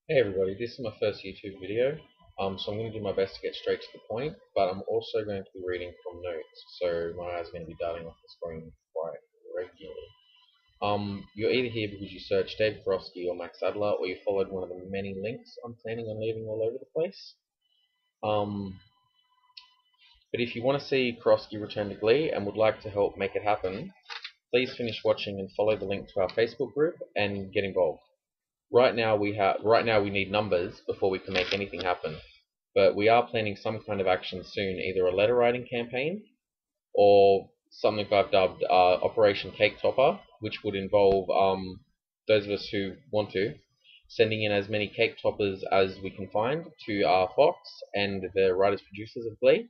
Hey everybody, this is my first YouTube video, so I'm going to do my best to get straight to the point, but I'm also going to be reading from notes, so my eyes are going to be darting off the screen quite regularly. You're either here because you searched Dave Karofsky or Max Adler, or you followed one of the many links I'm planning on leaving all over the place. But if you want to see Karofsky return to Glee and would like to help make it happen, please finish watching and follow the link to our Facebook group and get involved. Right now we need numbers before we can make anything happen. But we are planning some kind of action soon, either a letter writing campaign or something I've dubbed Operation Cake Topper, which would involve those of us who want to sending in as many cake toppers as we can find to Fox and the writers producers of Glee.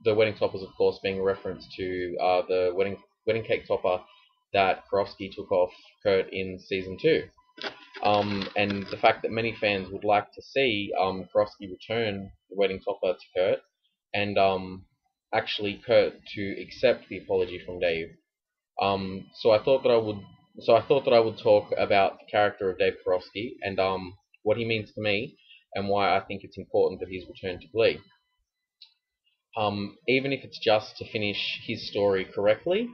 The wedding toppers, of course, being a reference to the wedding cake topper that Karofsky took off Kurt in season 2. And the fact that many fans would like to see Karofsky return the wedding topper to Kurt, and actually Kurt to accept the apology from Dave. So I thought that I would talk about the character of Dave Karofsky and what he means to me, and why I think it's important that he's returned to Glee. Even if it's just to finish his story correctly,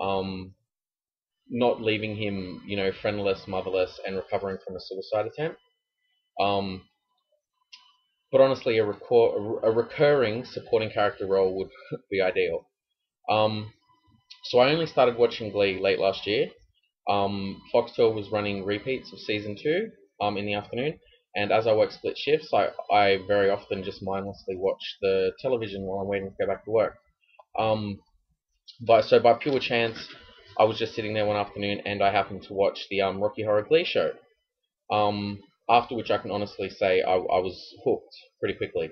um, not leaving him, friendless, motherless, and recovering from a suicide attempt. Um, but honestly, a recurring supporting character role would be ideal. Um, so I only started watching Glee late last year. Foxtel was running repeats of season 2 in the afternoon, and as I work split shifts, I very often just mindlessly watch the television while I'm waiting to go back to work. Um, so by pure chance, I was just sitting there one afternoon and I happened to watch the Rocky Horror Glee show. Um, After which I can honestly say I was hooked pretty quickly.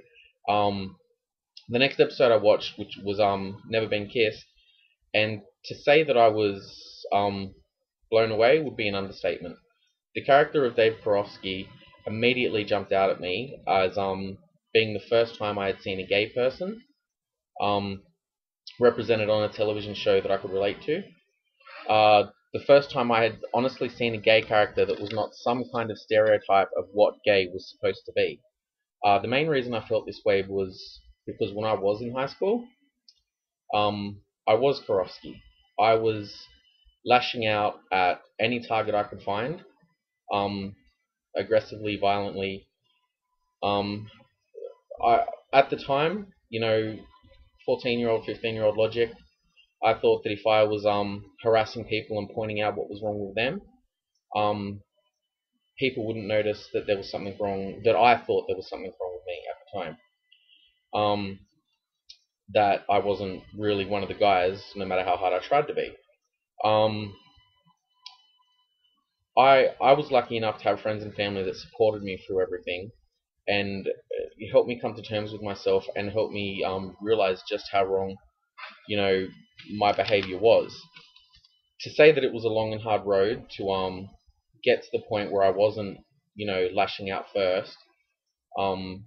Um, the next episode I watched, which was Never Been Kissed, and to say that I was blown away would be an understatement. The character of Dave Karofsky immediately jumped out at me as being the first time I had seen a gay person um, represented on a television show that I could relate to. The first time I had honestly seen a gay character that was not some kind of stereotype of what gay was supposed to be. The main reason I felt this way was because when I was in high school, I was Karofsky. I was lashing out at any target I could find, um, aggressively, violently. Um, at the time, 14-year-old, 15-year-old logic, I thought that if I was harassing people and pointing out what was wrong with them, um, people wouldn't notice that there was something wrong, that I thought there was something wrong with me at the time. Um, that I wasn't really one of the guys, no matter how hard I tried to be. Um, I was lucky enough to have friends and family that supported me through everything, and it helped me come to terms with myself and helped me realize just how wrong, you know, my behavior was. To say that it was a long and hard road to get to the point where I wasn't, lashing out first,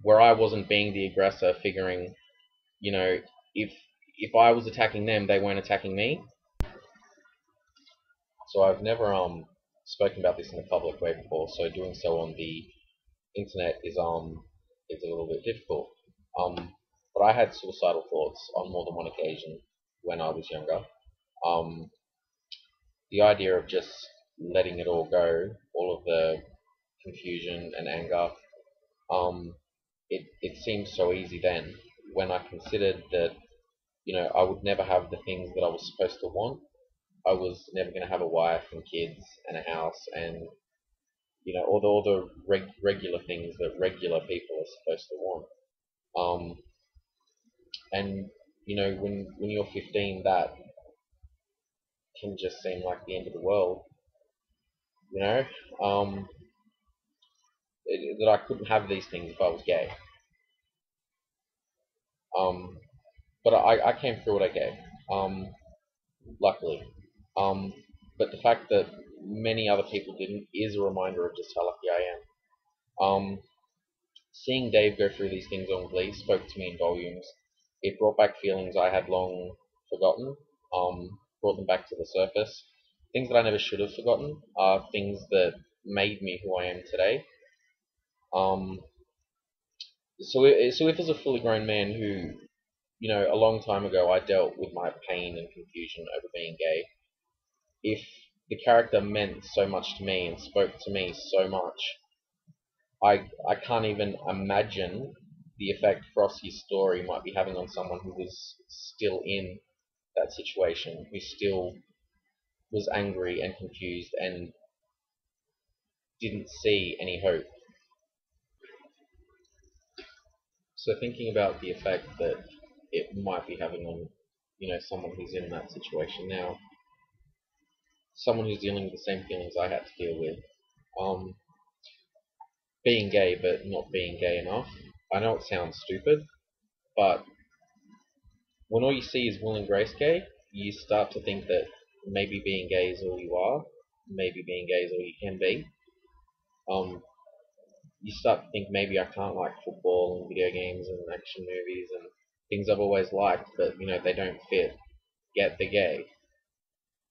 where I wasn't being the aggressor, figuring, you know, if I was attacking them, they weren't attacking me. So I've never spoken about this in a public way before. So doing so on the internet is a little bit difficult. But I had suicidal thoughts on more than one occasion when I was younger. Um, the idea of just letting it all go, all of the confusion and anger, it seemed so easy then when I considered that, I would never have the things that I was supposed to want. I was never going to have a wife and kids and a house and, all the regular things that regular people are supposed to want. Um, and, when you're 15, that can just seem like the end of the world, you know? Um, that I couldn't have these things if I was gay. Um, but I came through it okay, luckily. Um, but the fact that many other people didn't is a reminder of just how lucky I am. Seeing Dave go through these things on Glee spoke to me in volumes. It brought back feelings I had long forgotten, brought them back to the surface. Things that I never should have forgotten are things that made me who I am today. Um, so if as a fully grown man who, a long time ago I dealt with my pain and confusion over being gay, if the character meant so much to me and spoke to me so much, I can't even imagine the effect Frosky's story might be having on someone who was still in that situation, who still was angry and confused and didn't see any hope. So thinking about the effect that it might be having on, someone who's in that situation now, someone who's dealing with the same feelings I had to deal with, um, being gay but not being gay enough. I know it sounds stupid, but when all you see is Will and Grace gay, you start to think that maybe being gay is all you are, maybe being gay is all you can be. Um, you start to think maybe I can't like football and video games and action movies and things I've always liked, but they don't fit. Get the gay.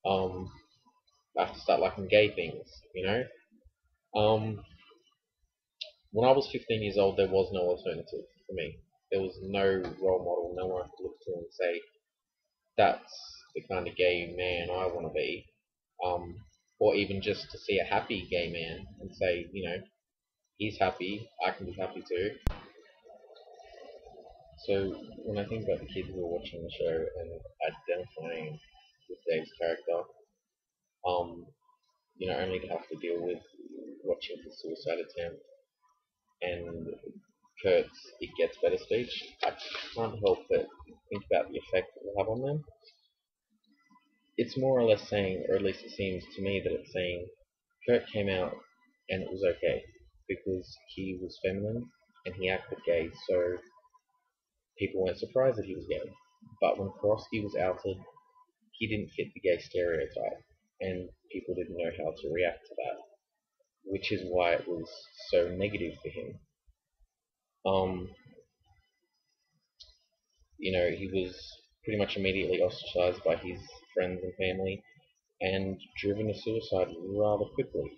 Um, I have to start liking gay things. Um, when I was 15 years old, there was no alternative for me. There was no role model, no one I could look to and say, that's the kind of gay man I want to be. Um, or even just to see a happy gay man and say, he's happy, I can be happy too. So when I think about the kids who are watching the show and identifying with Dave's character, um, only to have to deal with watching the suicide attempt and Kurt's "It Gets Better" speech, I can't help but think about the effect it will have on them. It's more or less saying, or at least it seems to me that it's saying, Kurt came out and it was okay because he was feminine and he acted gay, so people weren't surprised that he was gay. But when Karofsky was outed, he didn't fit the gay stereotype, and people didn't know how to react to that, which is why it was so negative for him. Um, he was pretty much immediately ostracized by his friends and family and driven to suicide rather quickly,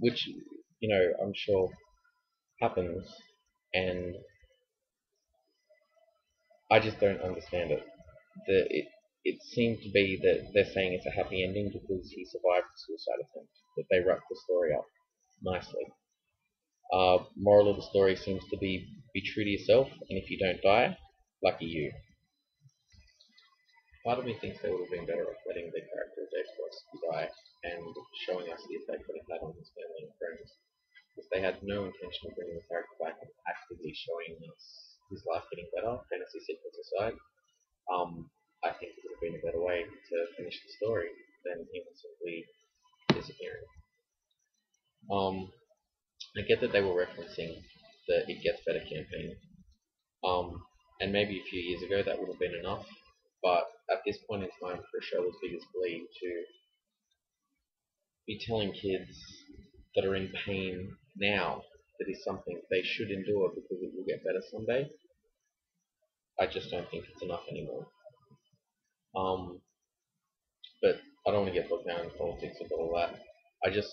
which, I'm sure happens, and I just don't understand it. It seemed to be that they're saying it's a happy ending because he survived the suicide attempt, that they wrapped the story up nicely. Moral of the story seems to be true to yourself, and if you don't die, lucky you. Part of me thinks they would have been better off letting the character of Dave Frosty die and showing us the effect that it had on his family and friends. If they had no intention of bringing the character back and actively showing us his life getting better, fantasy sequence aside, I think it would have been a better way to finish the story than him simply disappearing. Um, I get that they were referencing the It Gets Better campaign, um, and maybe a few years ago that would have been enough, but at this point in time, for a show as big as Glee, to be telling kids that are in pain now that is something they should endure because it will get better someday, I just don't think it's enough anymore. Um, but I don't want to get bogged down in politics of all that. I just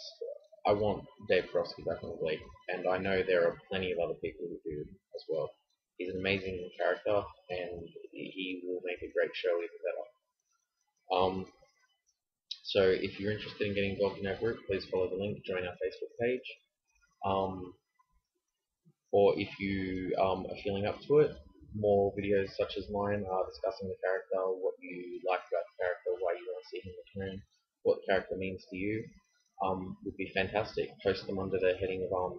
I want Dave Karofsky back on the league, and I know there are plenty of other people who do as well. He's an amazing character, and he will make a great show even better. So if you're interested in getting involved in our group, please follow the link, join our Facebook page. Um, or if you are feeling up to it, more videos such as mine are discussing the character, what you like about the character, why you want to see him return, what the character means to you, would be fantastic. Post them under the heading of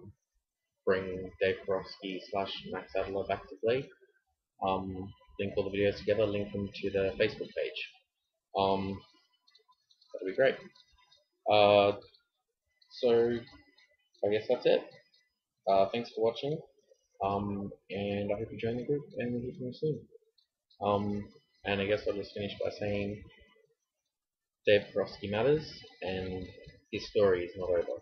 Bring Dave Karofsky / Max Adler back to Glee. Link all the videos together, link them to the Facebook page. That'd be great. Uh, so I guess that's it. Thanks for watching. And I hope you join the group and we'll hear from you soon. And I guess I'll just finish by saying Dave Karofsky matters and his story is not over.